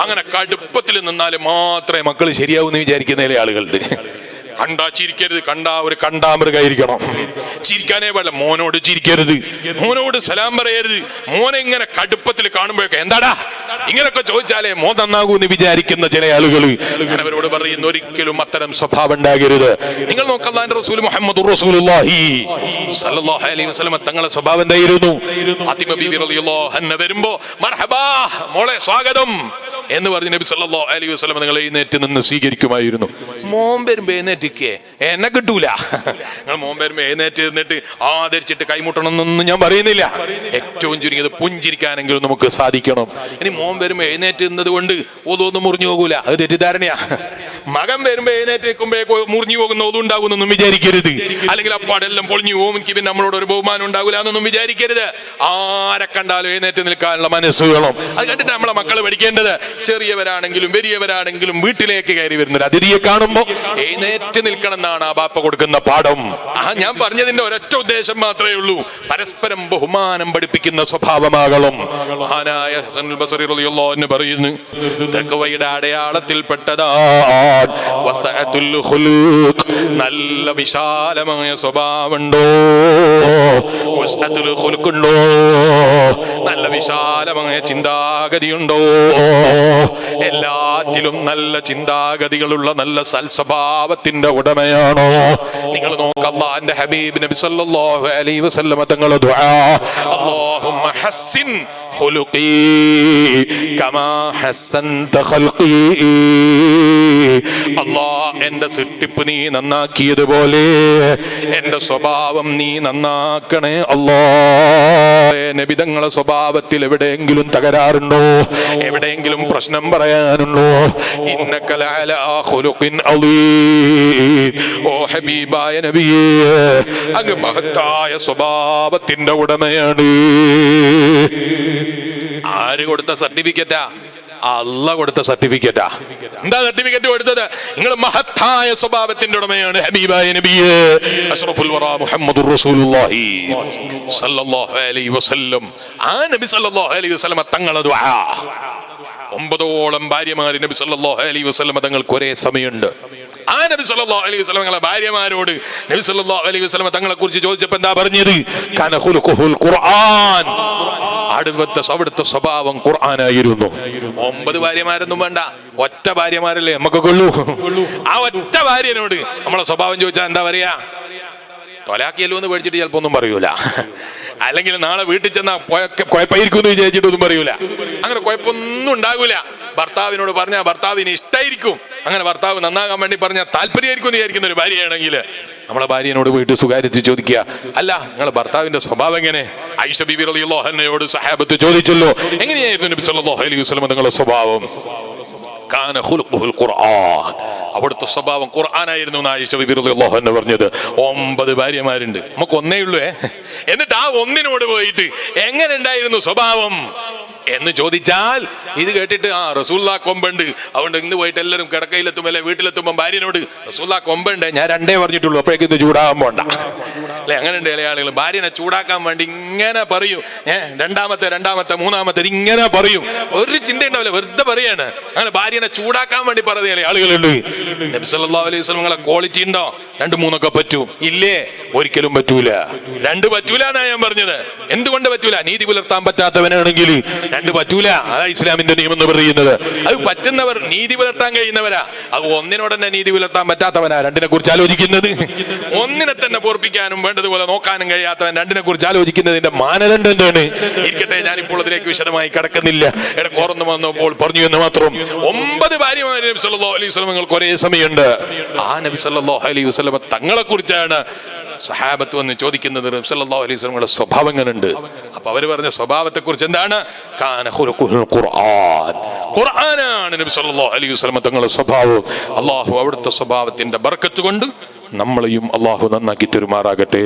അങ്ങനെ കടുപ്പത്തിൽ നിന്നാൽ മാത്രമേ മക്കൾ ശരിയാവൂന്ന് വിചാരിക്കുന്ന ചില ആളുകളുണ്ട്. കണ്ടാ ചിരിക്കരുത്, കണ്ടാ ഒരു കണ്ടാമൃഗായിരിക്കണം, ചിരിക്കാനേ പാടില്ല. മോനോട് ചിരിക്കരുത്, മോനോട് സലാം പറയരുത്. മോനെ ഇങ്ങനെ കടുപ്പത്തിൽ കാണുമ്പോഴൊക്കെ എന്താടാ ഇങ്ങനൊക്കെ ചോദിച്ചാലേ മോൻ നന്നാകൂന്ന് വിചാരിക്കുന്ന ചില ആളുകൾ. ഞാൻ അവരോട് പറയുന്നു, ഒരിക്കലും അത്തരം സ്വഭാവം ഉണ്ടാകരുത്. നിങ്ങൾ നോക്ക്, അല്ലാഹുവിന്റെ റസൂൽ മുഹമ്മദുർ റസൂലുള്ളാഹി സ്വല്ലല്ലാഹു അലൈഹി വസല്ലം തങ്ങളുടെ സ്വഭാവം എന്തായിരുന്നു? ഫാത്തിമ ബീവി റളിയല്ലാഹു അൻഹ വരുമ്പോ മർഹബാ മോളെ സ്വാഗതം എന്ന് പറഞ്ഞ് നബി സല്ലല്ലാഹു അലൈഹി വസല്ലം നിങ്ങൾ എഴുന്നേറ്റ് നിന്ന് സ്വീകരിക്കുമായിരുന്നു. മോൻ വരുമ്പോ എഴുന്നേറ്റിക്കേ എന്നെ കിട്ടൂല. നിങ്ങൾ മോൻ വരുമ്പോ എഴുന്നേറ്റ് നിന്നിട്ട് ആദരിച്ചിട്ട് കൈമുട്ടണം എന്നൊന്നും ഞാൻ പറയുന്നില്ല. ഏറ്റവും ചുരുങ്ങിയത് പുഞ്ചിരിക്കാനെങ്കിലും നമുക്ക് സാധിക്കണം. ഇനി മോൻ വരുമ്പോ എഴുന്നേറ്റ് നിന്നത് കൊണ്ട് ഒന്നും മുറിഞ്ഞു പോകൂല, അത് തെറ്റിദ്ധാരണയാ. മകൻ വരുമ്പോ എഴുന്നേറ്റ് നിൽക്കുമ്പോഴേക്കോ മുറിഞ്ഞു പോകുന്ന ഒന്നും ഉണ്ടാകുന്നൊന്നും വിചാരിക്കരുത്. അല്ലെങ്കിൽ അപ്പാടെല്ലാം പൊളിഞ്ഞു പോകും, എനിക്ക് പിന്നെ നമ്മളോട് ഒരു ബഹുമാനം ഉണ്ടാകില്ല എന്നൊന്നും വിചാരിക്കരുത്. ആരെ കണ്ടാലും എഴുന്നേറ്റ് നിൽക്കാനുള്ള മനസ്സ് വേണം. അത് കണ്ടിട്ട് നമ്മളെ മക്കൾ പഠിക്കേണ്ടത്, ചെറിയവരാണെങ്കിലും വലിയവരാണെങ്കിലും വീട്ടിലേക്ക് കയറി വരുന്നൊരു അതിഥിയെ കാണുമ്പോ എഴുന്നേറ്റ് നിൽക്കണം എന്നാണ് ആ ബാപ്പ കൊടുക്കുന്ന പാഠം. ഞാൻ പറഞ്ഞതിന്റെ ഒരൊറ്റ ഉദ്ദേശം മാത്രമേ ഉള്ളൂ, പരസ്പരം ബഹുമാനം പഠിപ്പിക്കുന്ന സ്വഭാവമാകണം. മഹാനായ ഹസനുൽ ബസറി റളിയല്ലാഹു അൻഹു പറയുന്നു, തഖ്വയുടെ അടയാളത്തിൽപ്പെട്ടതാണ് വസഅത്തുൽ ഖുലൂഖ്, നല്ല വിശാലമായ സ്വഭാവമുണ്ടോ, വസഅത്തുൽ ഖുലൂഖ് ഉണ്ടോ, നല്ല വിശാലമായ ചിന്താഗതിയുണ്ടോ, എല്ലാറ്റിലും നല്ല ചിന്താഗതികളുള്ള നല്ല സൽസ്വഭാവത്തിന്റെ ഉടമയാണോ? നിങ്ങൾ നോക്ക്, അല്ലാഹുവിന്റെ ഹബീബ് നബി സല്ലല്ലാഹു അലൈഹി വസല്ലം തങ്ങളുടെ ദുആ, അല്ലാഹുമ്മ ഹസ്സിൻ ഖുലുഖി കമാ ഹസ്സൻത ഖൽഖി, അല്ലാഹ് എന്റെ സൃഷ്ടിപ്പ് നീ നന്നാക്കിയതുപോലെ എന്റെ സ്വഭാവം നീ നന്നാക്കണേ അല്ലാഹ്. നബി തങ്ങളുടെ സ്വഭാവത്തിൽ എവിടെയെങ്കിലും തകരാറുണ്ടോ, എവിടെയെങ്കിലും പ്രശ്നം പറയാനുണ്ടോ? ഇന്നക ലഅലാ ഖുലുഖിൻ അളീം, ഓ ഹബീബായ നബിയേ അങ്ങ് മഹത്തായ സ്വഭാവത്തിന്റെ ഉടമയാണ്. ആര് കൊടുത്ത സർട്ടിഫിക്കറ്റാ? അല്ലാഹ് കൊടുത്ത സർട്ടിഫിക്കറ്റാ. എന്താ സർട്ടിഫിക്കറ്റ് കൊടുത്തത്? നിങ്ങൾ മഹത്തായ സ്വഭാവത്തിന്റെ ഉടമയാണ് ഹബീബായ നബിയേ അഷ്റഫുൽ വറാ മുഹമ്മദുർ റസൂലുള്ളാഹി സ്വല്ലല്ലാഹു അലൈഹി വസല്ലം. ആ നബി സ്വല്ലല്ലാഹു അലൈഹി വസല്ലം തങ്ങളുടെ ദുആ, 9ഓളം ഭാര്യമാര് നബി സല്ലല്ലാഹു അലൈഹി വസല്ലം തങ്ങൾക്ക് ഒരേ സമയമുണ്ട്. ആ നബി സല്ലല്ലാഹു അലൈഹി വസല്ലം തങ്ങളുടെ ഭാര്യമാരോട് നബി സല്ലല്ലാഹു അലൈഹി വസല്ലം തങ്ങളെ കുറിച്ച് ചോദിച്ചപ്പോൾ എന്താ പറഞ്ഞത്? കാന ഖുലുഖുൽ ഖുർആൻ, അവിടുത്തെ സ്വഭാവം ഖുർആനായിരുന്നു. 9 ഭാര്യമാരൊന്നും വേണ്ട, ഒറ്റ ഭാര്യമാരല്ലേ നമുക്കൊക്കെ ഉള്ളൂ. ആ ഒറ്റ ഭാര്യനോട് നമ്മളെ സ്വഭാവം ചോദിച്ചാൽ എന്താ പറയാ? തൊലാക്കിയല്ലോ എന്ന് പേടിച്ചിട്ട് ചിലപ്പോ ഒന്നും പറയൂല, അല്ലെങ്കിൽ നാളെ വീട്ടിൽ ചെന്നാ കുഴപ്പമായിരിക്കും എന്ന് വിചാരിച്ചിട്ടൊന്നും പറയൂല. അങ്ങനെ കുഴപ്പമൊന്നും ഉണ്ടാകൂല. ഭർത്താവിനോട് പറഞ്ഞാൽ ഭർത്താവിന് ഇഷ്ടമായിരിക്കും, അങ്ങനെ ഭർത്താവ് നന്നാകാൻ വേണ്ടി പറഞ്ഞാൽ താല്പര്യമായിരിക്കും എന്ന് വിചാരിക്കുന്ന ഒരു ഭാര്യയാണെങ്കിൽ നമ്മളെ ഭാര്യനോട് പോയിട്ട് സ്വകാര്യത്തിൽ ചോദിക്കുക, അല്ല നിങ്ങളെ ഭർത്താവിന്റെ സ്വഭാവം എങ്ങനെ? ആയിഷ ബീബി റളിയല്ലാഹു അൻഹയോട് സഹാബത്ത് ചോദിച്ചല്ലോ, എങ്ങനെയായിരുന്നു നബി സല്ലല്ലാഹു അലൈഹി വസല്ലം തങ്ങളുടെ സ്വഭാവം? കാന ഖുലുഖുൽ ഖുർആൻ, അവിടുത്തെ സ്വഭാവം ഖുർആനായിരുന്നു എന്ന് ആയിഷ ബീബി റളിയല്ലാഹു അൻഹ പറഞ്ഞത്. 9 ഭാര്യമാരുണ്ട്, നമുക്ക് ഒന്നേ ഉള്ളൂ. എന്നിട്ട് ആ ഒന്നിനോട് പോയിട്ട് എങ്ങനെ ഉണ്ടായിരുന്നു സ്വഭാവം എന്ന് ചോദിച്ചാൽ ഇത് കേട്ടിട്ട് റസൂലുള്ളാഹി കൊമ്പുണ്ട്, അതുകൊണ്ട് ഇന്ന് പോയിട്ട് എല്ലാവരും കിടക്കയിലെത്തും അല്ലെ വീട്ടിലെത്തുമ്പോൾ ഭാര്യനോട് റസൂലുള്ളാഹി കൊമ്പുണ്ട്, ഞാൻ 2 പറഞ്ഞിട്ടുള്ളൂ, അപ്പോഴേക്കും ഇത് ചൂടാകാൻ പോണ്ട അല്ലെ. അങ്ങനെ ഉണ്ട് ചില ആളുകൾ ഭാര്യനെ ചൂടാക്കാൻ വേണ്ടി ഇങ്ങനെ പറയും, രണ്ടാമത്തെ മൂന്നാമത്തെ ഇങ്ങനെ പറയും, ഒരു ചിന്ത ഉണ്ടാവില്ല, വെറുതെ പറയാണ്. അങ്ങനെ ഭാര്യനെ ചൂടാക്കാൻ വേണ്ടി പറയുന്ന ചില ആളുകളുണ്ട്. നബി സല്ലല്ലാഹു അലൈഹി വസല്ലം നിങ്ങളെ ക്വാളിറ്റി ഉണ്ടോ? 2-3 പറ്റും, ഇല്ലേ? ഒരിക്കലും പറ്റൂല. 2 പറ്റൂല എന്നാ ഞാൻ പറഞ്ഞത്. എന്തുകൊണ്ട് പറ്റൂല? നീതി പുലർത്താൻ പറ്റാത്തവനാണെങ്കിൽ 2 പറ്റൂല. അതാ ഇസ്ലാമിന്റെ നിയമം എന്ന് പറയുന്നത്. അത് പറ്റുന്നവർ, നീതി പുലർത്താൻ കഴിയുന്നവരാ. അത് ഒന്നിനോട് തന്നെ നീതി പുലർത്താൻ പറ്റാത്തവനാ 2നെ കുറിച്ച് ആലോചിക്കുന്നത്. ഒന്നിനെ തന്നെ പൊറപ്പിക്കാനും വേണ്ടതുപോലെ നോക്കാനും കഴിയാത്തവൻ 2നെ കുറിച്ച് ആലോചിക്കുന്നതിന്റെ മാനദണ്ഡം എന്താണ്? ഇരിക്കട്ടെ, ഞാനിപ്പോൾ അതിലേക്ക് വിശദമായി കടക്കുന്നില്ല. ഇടയ്ക്ക് ഓർന്ന് വന്നപ്പോൾ പറഞ്ഞു എന്ന് മാത്രം. 9 ഭാര്യമാര് നബി സല്ലല്ലാഹു അലൈഹി വസല്ലം തങ്ങൾക്ക് ഒരേ സമയമുണ്ട്. ആ നബി സല്ലല്ലാഹു അലൈഹി വസല്ലം തങ്ങളെ കുറിച്ചാണ് സഹാബത്ത് വന്ന് ചോദിക്കുന്നത്, നബി സല്ലല്ലാഹു അലൈഹി വസല്ലമയുടെ സ്വഭാവം എങ്ങനെയുണ്ട്? അപ്പൊ അവര് പറഞ്ഞ സ്വഭാവത്തെ കുറിച്ച് എന്താണ്? കാന ഖുലുഖുൽ ഖുർആൻ, ഖുർആനാണ് നബി സല്ലല്ലാഹു അലൈഹി വസല്ലം തങ്ങളുടെ സ്വഭാവം. അല്ലാഹു അവിടുത്തെ സ്വഭാവത്തിന്റെ ബർക്കത്ത് കൊണ്ട് നമ്മളെയും അല്ലാഹു നന്നാക്കി തരുമാറാകട്ടെ.